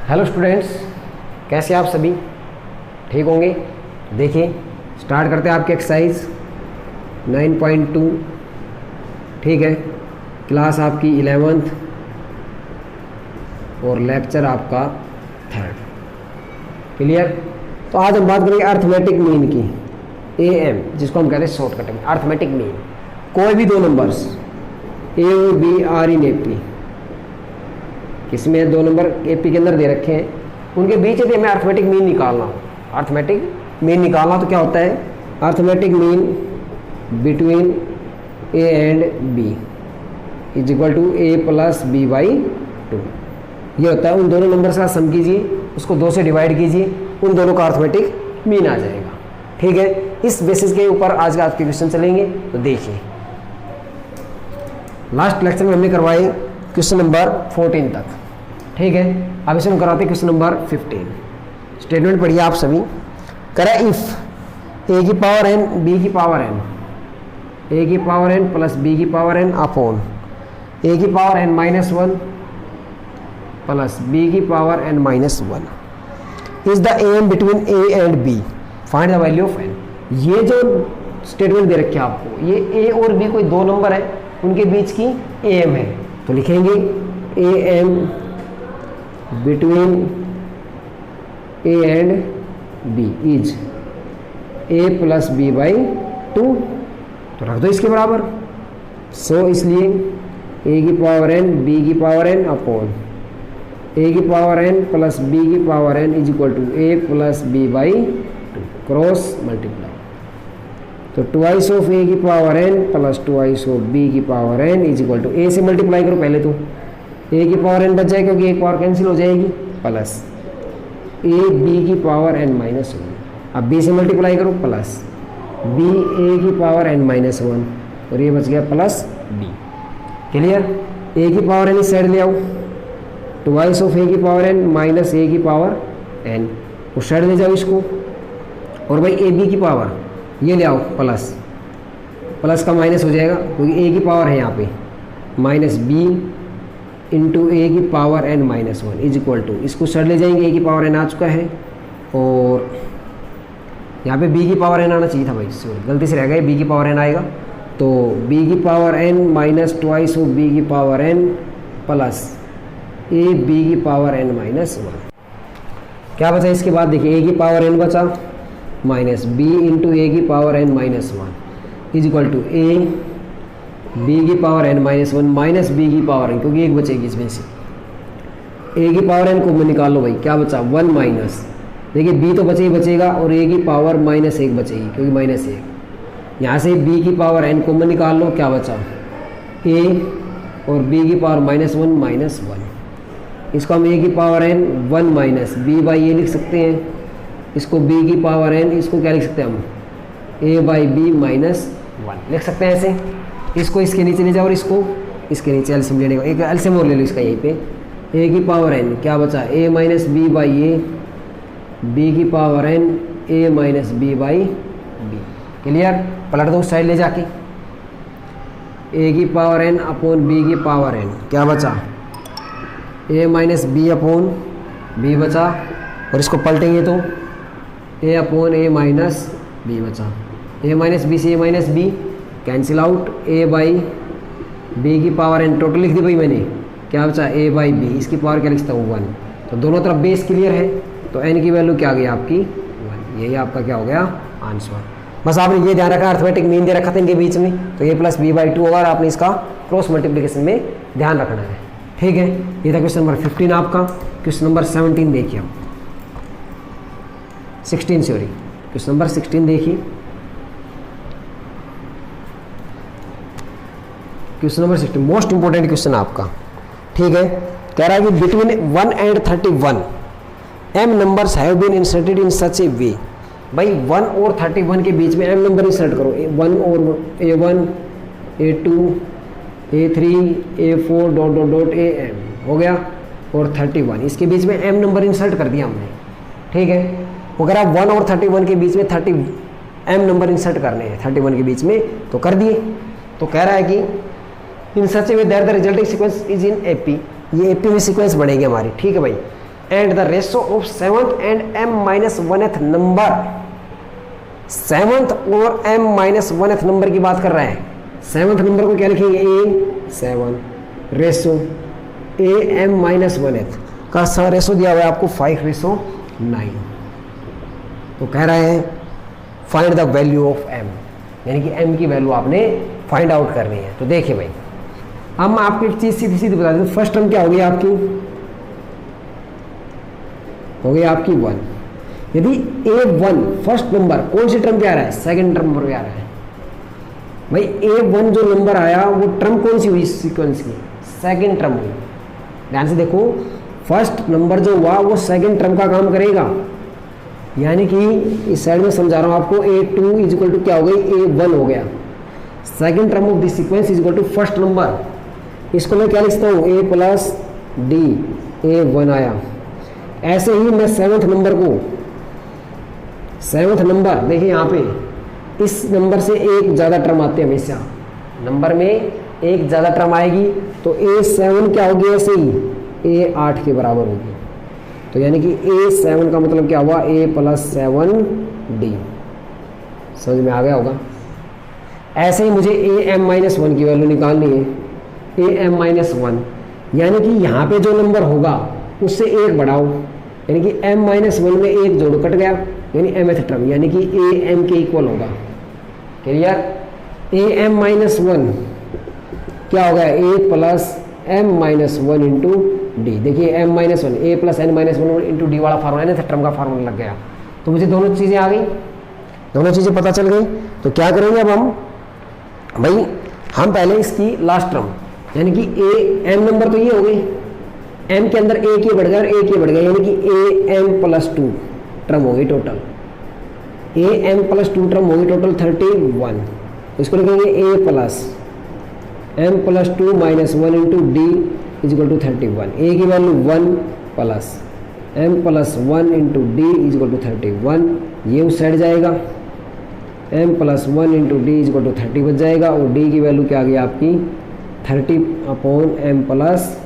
Hello students, कैसे आप सभी? ठीक होंगे। देखिए, स्टार्ट करते हैं आपकी एक्सरसाइज 9.2। ठीक है, क्लास आपकी 11th और लेक्चर आपका 3rd। क्लियर? तो आज हम बात करेंगे अर्थमेटिक मीन की, AM, जिसको हम कहते हैं शॉर्टकट में अर्थमेटिक मीन। कोई भी दो नंबर्स A और B आर इन AP, किसमें दो नंबर AP के अंदर दे रखे हैं, उनके बीच यदि हमें अर्थमेटिक मीन निकालना हो, अर्थमेटिक मीन निकालना तो क्या होता है, arithmetic mean between A and B is equal to A plus B/2। ये होता है, उन दोनों नंबर का सम कीजिए, उसको 2 से डिवाइड कीजिए, उन दोनों का अर्थमेटिक मीन आ जाएगा। ठीक है, इस बेसिस के ऊपर आज का आपके क्वेश्चन चलेंगे। तो देखिए, लास्ट लेक्चर में हमने करवाए क्वेश्चन नंबर 14 तक। ठीक है, अब इसे हम कराते हैं क्वेश्चन नंबर 15। स्टेटमेंट पढ़िए आप सभी। करें इफ A की पावर n B की पावर n, A की पावर n प्लस B की पावर n अपॉन A की power n minus 1 plus B की power n minus 1 is the AM between A and B, find the value of n। ये जो statement दे रखे आपको, ये A और B कोई दो नंबर है, उनके बीच की AM है, तो लिखेंगे AM between A and B is A plus B/2, तो रख दो इसके बराबर। सो इसलिए A की पावर n B की पावर n अपॉन A की पावर n प्लस B की power n is equal to A plus B/2, cross multiply. तो ट्वाइस ऑफ A की power n plus twice of B की power n is equal to A से multiply करो पहले, तो A की power n बच जाएगी क्योंकि एक पावर कैंसिल हो जाएगी, प्लस A B की पावर n माइनस 1। अब B से मल्टीप्लाई करो, प्लस B A की पावर n माइनस 1, और ये बच गया प्लस B। क्लियर? A की पावर n इस साइड ले आओ, ट्वाइस ऑफ A की पावर n माइनस A की पावर n, उस साइड ले जाओ इसको, और भाई A B की पावर ये ले आओ, प्लस प्लस का माइनस हो जाएगा क्योंकि A की पावर है यहाँ पे, माइनस B इंटू A की power n minus 1 is equal to, इसको साइड ले जाएंगे, A की पावर n आ चुका है, और यहाँ पे B की पावर n आना चाहिए था भाई, सॉरी गलती से रह गया, B की पावर n आएगा, तो B की power n minus twice of B की power n plus A B की पावर n माइनस 1। क्या बचा इसके बाद? देखिए, A की पावर n बचा माइनस B इंटू A की power n minus 1 is equal to A B की power n minus 1 minus B की पावर n, क्योंकि एक बचेगी इसमें से, A की पावर n को निकाल लो भाई, क्या बचा 1 माइनस, देखिए B तो बचे ही बचेगा, और A की पावर माइनस 1 बचेगी क्योंकि माइनस 1। यहाँ से B की पावर n को निकाल लो, क्या बचा A और B की पावर माइनस 1 माइनस 1, इसको हम A की पावर n 1 माइनस B/A लिख सकते हैं, इसको B की पावर n, इसको क्या लिख सकते हैं हम A/B माइनस 1 लिख सकते हैं ऐसे। इसको इसके नीचे ले जाओ, और इसको इसके नीचे एलसीएम लेने का, एक एलसीएम और ले लो इसका यहीं पे, A की पावर n क्या बचा A माइनस B/A, B की power n A minus B/B। Clear? पलट दो उस साइड ले जाके, A की पावर n अपॉन B की पावर n क्या बचा A minus B upon B बचा, और इसको पलटेंगे तो A upon A minus B बचा, A माइनस B से A minus B cancel out, A/B की पावर n टोटल लिख दी भाई मैंने, क्या बचा A/B, इसकी पावर क्या लिखता हूँ 1, तो दोनों तरफ बेस क्लियर है, तो n की वैल्यू क्या आ गई आपकी 1। यही आपका क्या हो गया आंसर। बस आपने ये ध्यान रखा, अर्थमेटिक मीन दे रखा था इनके बीच में, तो A प्लस B/2 होगा, और आपने इसका क्रॉस मल्टीप्लिकेशन में ध्यान रखना है। ठीक है, ये था क्वेश्चन नंबर 15 आपका। क्वेश्चन नंबर 17 देखिए, हम 16 सॉरी, क्वेश्चन नंबर 16 देखिए। Question number 16 most important question आपका। ठीक है, कह रहा है कि between 1 and 31 m numbers have been inserted in such a way. भाई 1 और 31 के बीच में m नंबर इंसर्ट करो, 1 और A1 A2 A3 A4 dot dot dot AM हो गया, और 31 इसके बीच में m नंबर इंसर्ट कर दिया हमने। ठीक है, वो कह रहा है 1 और 31 के बीच में 30 m नंबर इंसर्ट करने हैं 31 के बीच में, तो कर दिए। तो कह रहा है कि in such way that the resulting sequence is in AP, ये AP में सीक्वेंस बनेगी हमारी। ठीक है भाई, and the ratio of seventh and m minus 1th number, seventh और m माइनस 1th नंबर की बात कर रहा है। सेवंथ नंबर को क्या लिखेंगे, ए 7 ratio a m minus 1th का सा रेशो दिया हुआ है आपको 5:9। तो कह रहे हैं find the value of m, यानी कि m की वैल्यू आपने फाइंड आउट करनी है। तो देखिए भाई, अब मैं आपको एक चीज सीधी सीधी बता दूं, फर्स्ट टर्म क्या होगी आपकी, हो गई आपकी 1। यदि a1 फर्स्ट नंबर कौन सी टर्म पे आ रहा है, सेकंड टर्म पर आ रहा है भाई। a1 जो नंबर आया वो टर्म कौन सी हुई सीक्वेंस की, सेकंड टर्म हुई। ध्यान से देखो, फर्स्ट नंबर जो हुआ वो सेकंड टर्म का काम करेगा, यानी कि इस साइड में समझा रहा हूं आपको, a2 इज इक्वल टू क्या हो गई, a1 हो गया। Second term of this sequence is equal to first number, इसको मैं क्या लिखता हूँ, a प्लस डी, a1 आया। ऐसे ही मैं सेवंथ नंबर को, सेवंथ नंबर देखिए यहाँ पे इस नंबर से एक ज़्यादा टर्म आते हैं हमेशा, नंबर में एक ज़्यादा टर्म आएगी तो a7 क्या होगी, ऐसे ही a8 के बराबर होगी। तो यानी कि a7 का मतलब क्या हुआ, a प्लस 7d। समझ में आ गया होगा। ऐसे ही मुझे am माइनस 1 की वैल्यू निकालनी है, am माइनस 1, यानी कि यहाँ पे जो नंबर होगा उससे एक बढ़ाओ, यानी कि m माइनस 1 में एक जोड़ कट गया, यानी mth टर्म, यानी कि am के इक्वल होगा। क्लियर, am माइनस 1 क्या होगा, a plus m minus 1 into D. देखिए m minus 1, a plus n minus 1 into D वाला फार्मूला, nth टर्म का फार्मूला लग गया। तो मुझे दोनों चीज़ें आ गई, दोनों चीज़ें पता चल गई। तो क्या करेंगे अब हम भाई, हम पहले इसकी लास्ट टर्म, यानी कि m नंबर तो ये हो गई, m के अंदर एक ये बढ़ गया और एक ये बढ़ गया, यानी कि am प्लस 2 टर्म होगी टोटल, am प्लस 2 टर्म होगी टोटल 31। इसको लिखेंगे a plus m plus 2 minus 1 into D is equal to 31। a की value 1 plus m plus 1 into D is equal to 31, ये उस साइड जाएगा, m plus 1 into D is equal to 30 बच जाएगा, और d की वैल्यू क्या आ गई आपकी 30/m प्लस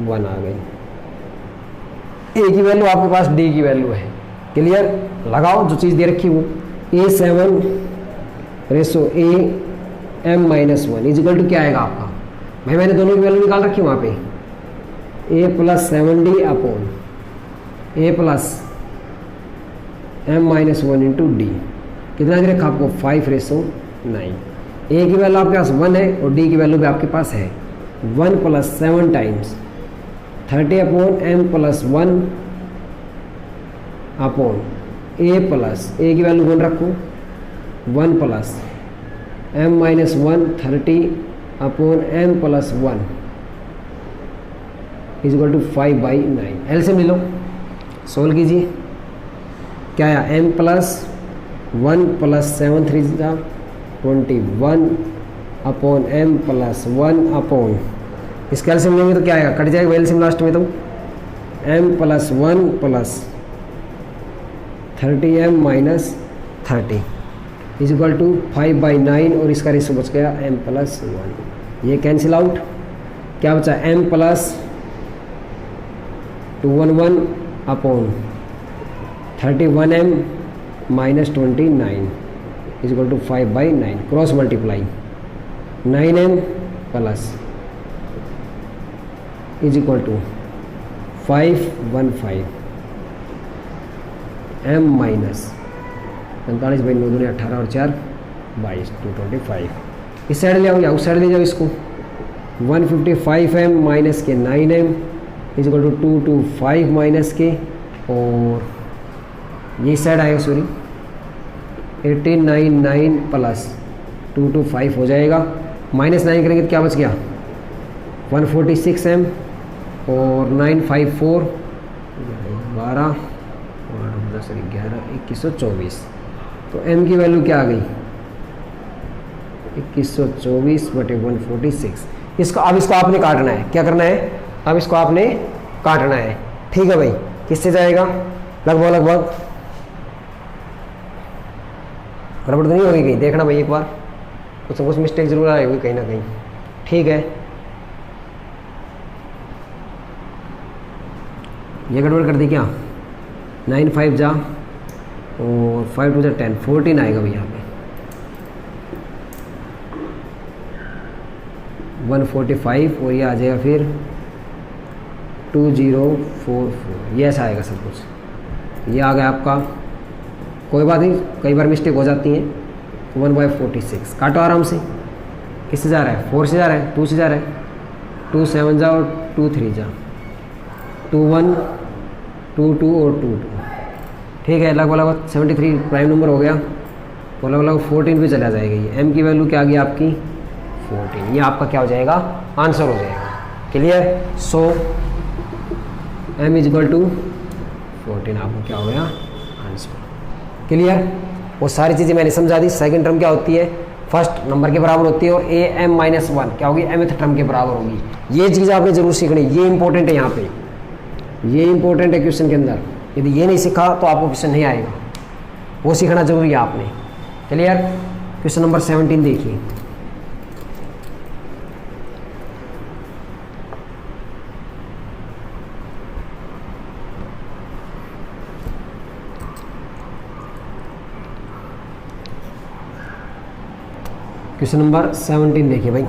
1 आ गई। a की वैल्यू आपके पास, d की वैल्यू है। क्लियर, लगाओ जो चीज़ दे रखी वो, a7 ratio am minus 1 is equal to क्या आएगा आपका, भाई मैंने दोनों की वैल्यू निकाल रखी वहाँ पे, a plus 7d upon a plus m minus 1 into D, कितना दे रखा आपको 5:9। a की वैल्यू आपके पास 1 है और d की वैल्यू भी आपके पास है 1 plus 7 times 30/m plus 1 upon a plus, a की वैल्यू 1 रखो, 1 plus m minus 1 30/m plus 1 is equal to 5/9। LCM ले लो, सोल्व कीजिए, क्या आया, m plus 1 plus 7 3 21 upon m plus 1 upon, इसका एलसीएम लेंगे तो क्या आएगा, कट जाएगा एलसीएम लास्ट में, तो m plus 1 plus 30m minus 30 is equal to 5/9, और इसका रेशो बच गया m प्लस 1। ये कैंसिल आउट, क्या बचा, m plus 211 upon 31m minus 29 is equal to 5/9, cross multiply 9m plus is equal to 515 m minus 45/9 18 और 4 22 225। इस साइड ले आओ या उस साइड ले जाओ इसको, 155m माइनस के 9m is equal to 225 minus के, और ये साइड आएगा सॉरी 1899 प्लस 225 हो जाएगा, माइनस 9 करेंगे तो क्या बच गया 146m और 954 12 10 11 2124। तो m की वैल्यू क्या आ गई 2124/146। इसको अब इसको आपने काटना है, क्या करना है, अब इसको आपने काटना है। ठीक है भाई, किससे जाएगा, लगभग गड़बड़ तो नहीं होगी कहीं, देखना भाई एक बार, कुछ ना कुछ मिस्टेक जरूर आई होगी कहीं ना कहीं। ठीक है, ये गड़बड़ कर दी क्या, 9 5 जा और 5 2 जा 10, 14 आएगा भैया यहाँ पे, 145 और ये आ जाएगा फिर 2044, ये ऐसा आएगा सब कुछ। ये आ गया आपका, कोई बात नहीं, कई बार मिस्टेक हो जाती है। 1/46 काटो आराम से। किससे जा रहा है, 4 से जा रहा है, 2 से जा रहा है, 2 7 जा और 2 3 जा, 2 1 2 2 और 2 2, ठीक है। लगभग 73 प्राइम नंबर हो गया, तो लगभग 14 पे चला जाएगा। ये एम की वैल्यू क्या आ गई आपकी 14, ये आपका क्या हो जाएगा, आंसर हो जाएगा। Clear. So m is equal to 14 आपको क्या हो गया, आंसर। क्लियर। वो सारी चीज़ें मैंने समझा दी। सेकंड टर्म क्या होती है, फर्स्ट नंबर के बराबर होती है, और a m माइनस 1 क्या होगी, mth टर्म के बराबर होगी। ये चीज़ आपने जरूर सीखनी, ये इंपॉर्टेंट है यहाँ पे, ये इंपॉर्टेंट है क्वेश्चन के अंदर। यदि ये नहीं सीखा तो आपको क्वेश्चन नहीं आएगा, वो सीखना जरूरी है आपने। क्लियर। क्वेश्चन नंबर 17 देखिए। क्वेश्चन नंबर 17 देखिए भाई।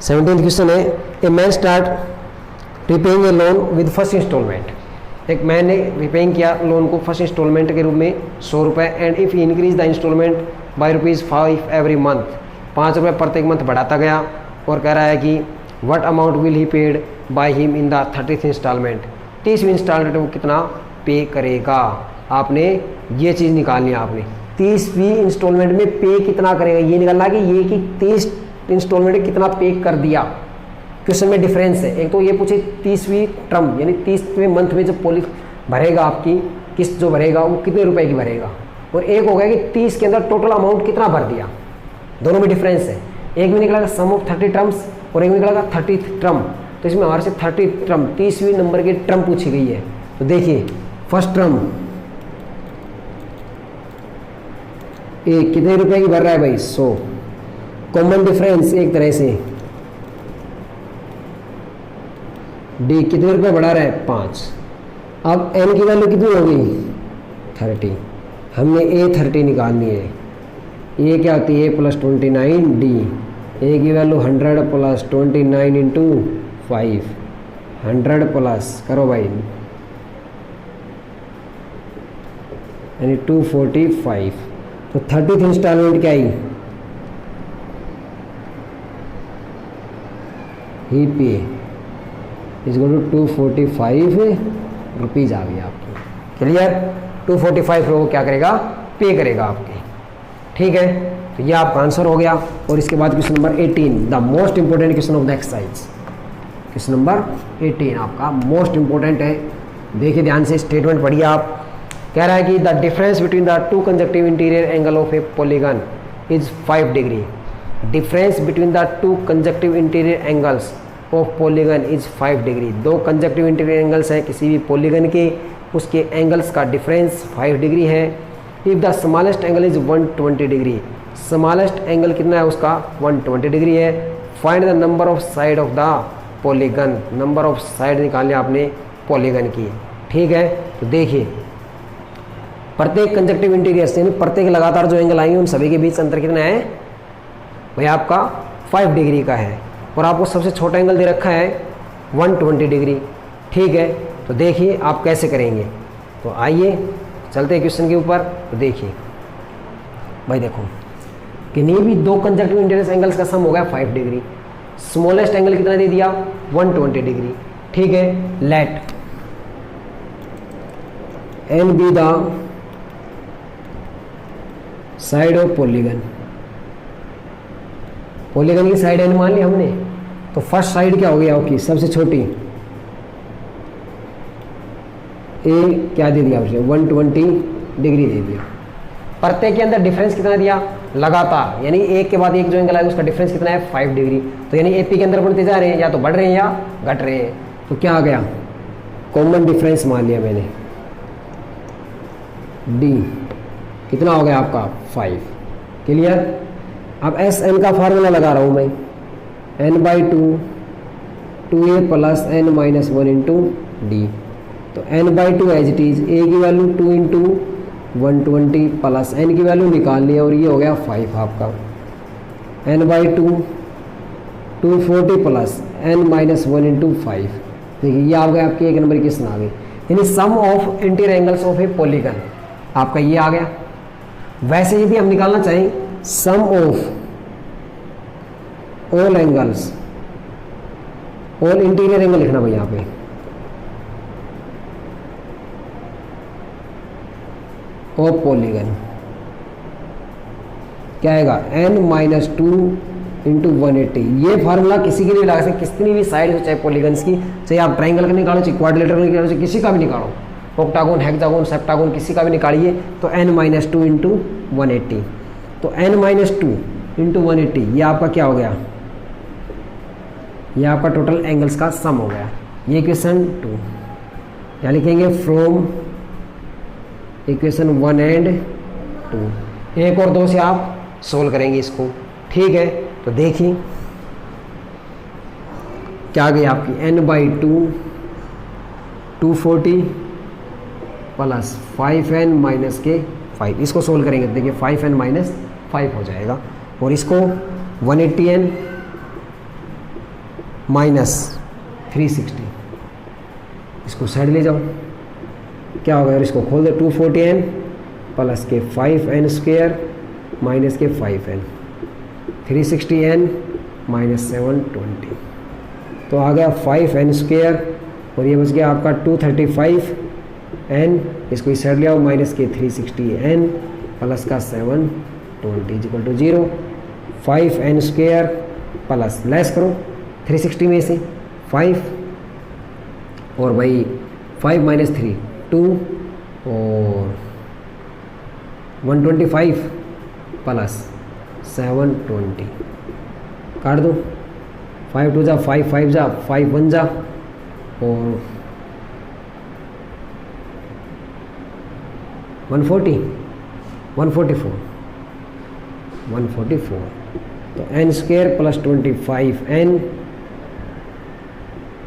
17th क्वेश्चन है, a man start repaying a loan with first instalment. एक मैन ने रिपेइंग किया लोन को फर्स्ट इंस्टॉलमेंट के रूप में 100 रुपये, and if increase the instalment by ₹5 every month, 5 रुपये प्रत्येक मंथ बढ़ाता गया, और कह रहा है कि what amount will he paid by him in the 30th instalment, 30वीं इंस्टॉलमेंट वो कितना पे करेगा। आपने ये चीज़ निकालनी है, आपने 30वीं इंस्टॉलमेंट में पे कितना करेगा ये निकालना है, कि ये कि 30 इंस्टॉलमेंट में कितना पे कर दिया। क्वेश्चन में डिफरेंस है, एक तो ये पूछे 30वीं टर्म यानी 30वें मंथ में जब पॉलिसी भरेगा, आपकी किस्त जो भरेगा वो कितने रुपए की भरेगा, और एक हो गया कि 30 के अंदर टोटल अमाउंट कितना भर दिया। दोनों में डिफरेंस है, एक में निकलेगा सम ऑफ 30 टर्म्स और एक में निकलेगा 30th टर्म। तो इसमें हमारे से 30th टर्म 30वीं नंबर की टर्म पूछी गई है। तो देखिए फर्स्ट टर्म ए कितने रुपए की भर रहा है भाई, 100। कॉमन डिफरेंस एक तरह से, डी कितने रुपए बढ़ा रहा है, 5। अब एन की वैल्यू कितनी होगी, 30। हमने ए 30 निकालनी है। ये क्या होती है, +29 डी, ए की वैल्यू 100 + 29 इंटू 5, 100 प्लस करो भाई यानी 245। तो 30th इंस्टॉलमेंट क्या आई, ही पे इज इक्वल टू 245 रुपीज़ आ गई आपकी। क्लियर। 245 वो क्या करेगा, पे करेगा आपके। ठीक है, तो ये आपका आंसर हो गया। और इसके बाद question number 18, the most important question of the exercise. Question number 18 आपका मोस्ट इंपोर्टेंट है। देखिए ध्यान से, स्टेटमेंट पढ़िए आप। कह रहा है कि the difference between the two conjunctive interior angle of a polygon is 5 degree. Difference between the two conjunctive interior angles of polygon is 5 degree. दो कंजक्टिव इंटीरियर एंगल्स हैं किसी भी पॉलीगन के, उसके एंगल्स का डिफरेंस 5 डिग्री है। If the smallest angle is 120 degree, smallest angle कितना है उसका, 120 डिग्री है। Find the number of side of the polygon, number of side निकालने आपने पॉलीगन की। ठीक है, तो देखिए प्रत्येक कंजक्टिव इंटीरियर यानी प्रत्येक लगातार जो एंगल आएंगे उन सभी के बीच अंतर कितना है भाई, आपका 5 डिग्री का है। और आपको सबसे छोटा एंगल दे रखा है 120 डिग्री। ठीक है, तो देखिए आप कैसे करेंगे। तो आइए चलते हैं क्वेश्चन के ऊपर। तो देखिए भाई, देखो किन्हीं भी दो कंजक्टिव इंटीरियर एंगल्स का सम हो गया 5 डिग्री। स्मॉलेस्ट एंगल कितना दे दिया, 120 डिग्री। ठीक है, let N be the side of polygon. Polygon की साइड एन मान ली हमने, तो फर्स्ट साइड क्या हो गया आपकी, सबसे छोटी ए क्या दे दिया उसे, 120 डिग्री दे दिया। प्रत्येक के अंदर डिफरेंस कितना दिया, लगातार यानी एक के बाद एक जो एंगल है उसका डिफरेंस कितना है, 5 डिग्री। तो यानी एपी के अंदर बढ़ते जा रहे हैं, या तो बढ़ रहे हैं या घट रहे हैं। तो क्या आ गया, कॉमन डिफरेंस मान लिया मैंने, डी कितना हो गया आपका 5। क्लियर। अब एस एन का फार्मूला लगा रहा हूँ मैं, n/2 2a + n - 1 into D. तो n/2 एज इट इज, ए की वैल्यू 2 इंटू 120 प्लस n की वैल्यू निकाल लिया और ये हो गया 5 आपका, n/2 240 प्लस n-1 इंटू 5। देखिए ये आपका आपकी एक नंबर की क्वेश्चन आ गई, यानी sum of interior angles of a polygon आपका ये आ गया। वैसे यदि हम निकालना चाहें sum of all angles, all interior angle लिखना भाई यहाँ पे, ऑफ पॉलीगन क्या आएगा n-2 इंटू 180। ये फार्मूला किसी के लिए लगा सकते, कितनी भी साइड हो चाहे पॉलीगन्स की, चाहे आप ट्रायंगल का निकालो, चाहे क्वाड्रिलेटरल का निकालो, चाहे किसी का भी निकालो, ऑक्टागोन, हेक्सागोन, सेप्टागोन, किसी का भी निकालिए तो n-2 इंटू 180। तो n-2 इंटू 180 ये आपका क्या हो गया, ये आपका टोटल एंगल्स का सम हो गया। ये इक्वेशन 2 क्या लिखेंगे, फ्रॉम इक्वेशन 1 एंड 2। 1 और 2 से आप सोल्व करेंगे इसको, ठीक है। तो देखिए क्या आ गई आपकी n/2 240 प्लस 5n माइनस के 5, इसको सोल्व करेंगे तो देखिए 5n माइनस 5 हो जाएगा, और इसको 180n माइनस 360 इसको साइड ले जाओ, क्या होगा, और इसको खोल दो 240n प्लस के 5n स्क्वायर माइनस के 5n 360n माइनस 720, तो आ गया 5n स्क्वायर, और ये बच गया आपका 235n, इसको इस साइड ले आओ, माइनस के 360n प्लस का 720 equal to 0। 5n square plus less करो 360 में से 5, और भाई 5 माइनस 3 2, और 125 प्लस 720 काट दो, 5 2 जा 5 5 जा 5 1 जा, और 144 तो n square plus 25n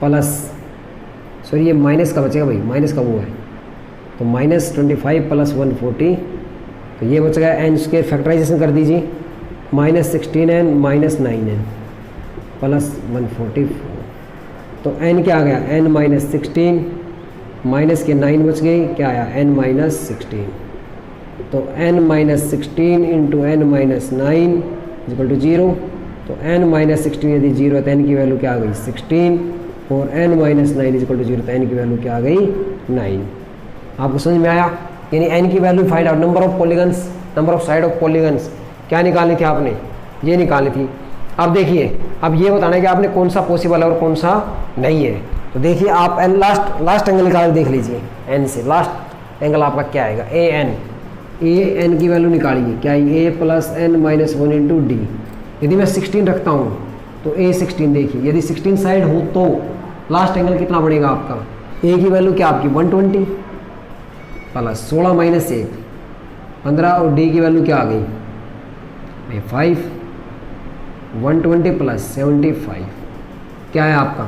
plus, sorry ये माइनस का बचेगा भाई, माइनस का वो है, तो माइनस 25 प्लस 140, तो ये बच गया n स्क्वायर, फैक्टराइजेशन कर दीजिए, minus 16n minus 9n plus 144, तो n क्या आ गया, n माइनस 16 माइनस के 9 बच गई, क्या आया n माइनस 16, तो n minus 16 into n minus 9 equal to 0, तो n माइनस 16 यदि 0 है तो n की वैल्यू क्या आ गई 16, और n माइनस 9 इक्वल टू 0 तो n की वैल्यू क्या आ गई 9। आपको समझ में आया, यानी n की value find out, number of polygons, number of side of polygons क्या निकालनी थी आपने, ये निकालनी थी। अब देखिए, अब ये बताना है कि आपने कौन सा पॉसिबल है और कौन सा नहीं है। तो देखिए आप एन लास्ट एंगल निकाल देख लीजिए, एन से लास्ट एंगल आपका क्या आएगा, ए एन की वैल्यू निकालिए, क्या है a plus N minus 1 into D. यदि मैं 16 रखता हूँ तो a 16, देखिए यदि 16 साइड हो तो लास्ट एंगल कितना बढ़ेगा आपका, a की वैल्यू क्या आपकी 120 प्लस 16 माइनस 1 15, और d की वैल्यू क्या आ गई 5, 120 प्लस 75 क्या है आपका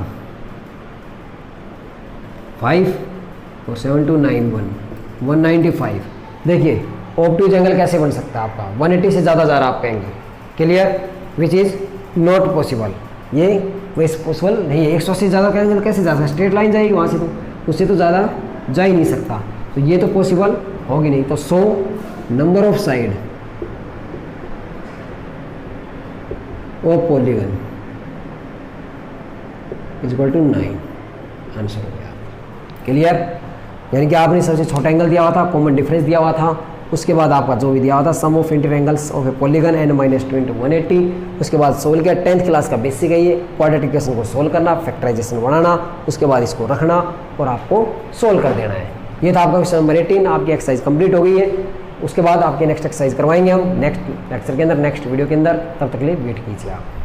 5 और 7 2 9 1 195। देखिए ऑब्ट्यूज एंगल कैसे बन सकता है आपका, 180 से ज़्यादा जा रहा है आपका angle, clear, which is not possible, ये वैसे पॉसिबल नहीं है। 180 से ज़्यादा का एंगल कैसे जा सकता है, स्ट्रेट लाइन जाएगी वहाँ से, तो उससे तो ज़्यादा जा ही नहीं सकता, तो ये तो पॉसिबल होगी नहीं। तो so number of side of polygon is equal to 9, answer हो गया, क्लियर। यानी कि आपने सबसे छोटा एंगल दिया हुआ था, कॉमन डिफरेंस दिया हुआ था, उसके बाद आपका जो भी दिया हुआ था sum of interior angles of a polygon n minus 2 into 180, उसके बाद सोल्व किया। 10th क्लास का बेसिक है ये, क्वाड्रेटिक इक्वेशन को सोल्व करना, फैक्टराइजेशन बनाना, उसके बाद इसको रखना और आपको सोल्व कर देना है। ये था आपका क्वेश्चन नंबर 18, आपकी एक्सरसाइज कंप्लीट हो गई है। उसके बाद आपकी नेक्स्ट एक्सरसाइज करवाएंगे हम नेक्स्ट लेक्चर के अंदर, नेक्स्ट वीडियो के अंदर। तब तक के लिए वेट कीजिए आप।